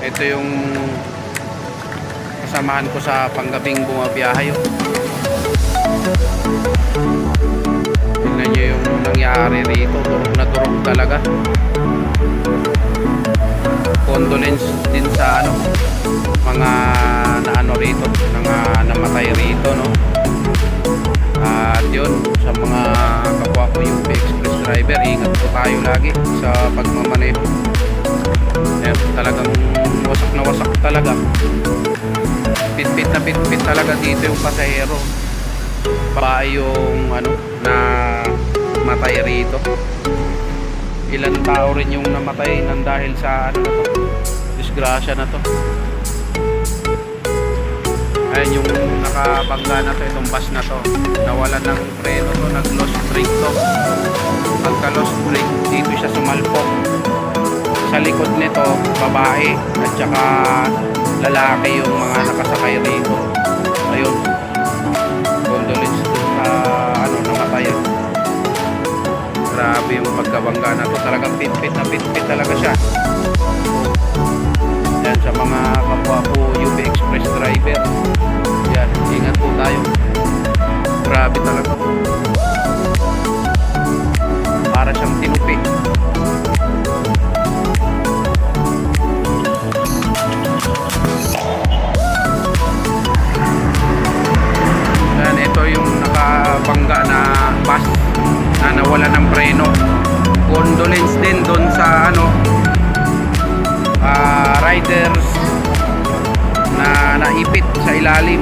Ito yung kasamahan ko sa panggabing bumabiyahe. Tingnan nyo yung nangyari rito. Durog na durog talaga. Condolence din sa mga naano rito, mga namatay rito, no. At yun, sa mga kapwa ko yung express driver, ingat po tayo lagi sa pagmamaneho. Ayan, talagang wasak na wasak talaga. Pitpit na pitpit talaga dito yung pasahero. Babae yung na matay rito. Ilan tao rin yung namatay nang dahil sa na to, disgrasya na to. Ayun yung nakabangga na to, itong bus na to. Nawalan ng preno to, nag-lost brake to. Pagka-lost brake, dito siya sumalpok. Sa likod nito, babae at saka lalaki yung mga nakasakay rito. Ayun. Condolence sa namatay. Grabe yung pagkabangga na to. Talagang pitpit na pitpit talaga siya. Yan, sa mga kapwa po UP Express driver, yan, ingat po tayo. Grabe talaga. Para siyang tinupi. Yan, ito yung nakabangga na bus na nawala ng preno. Condolence din doon sa riders na naipit sa ilalim.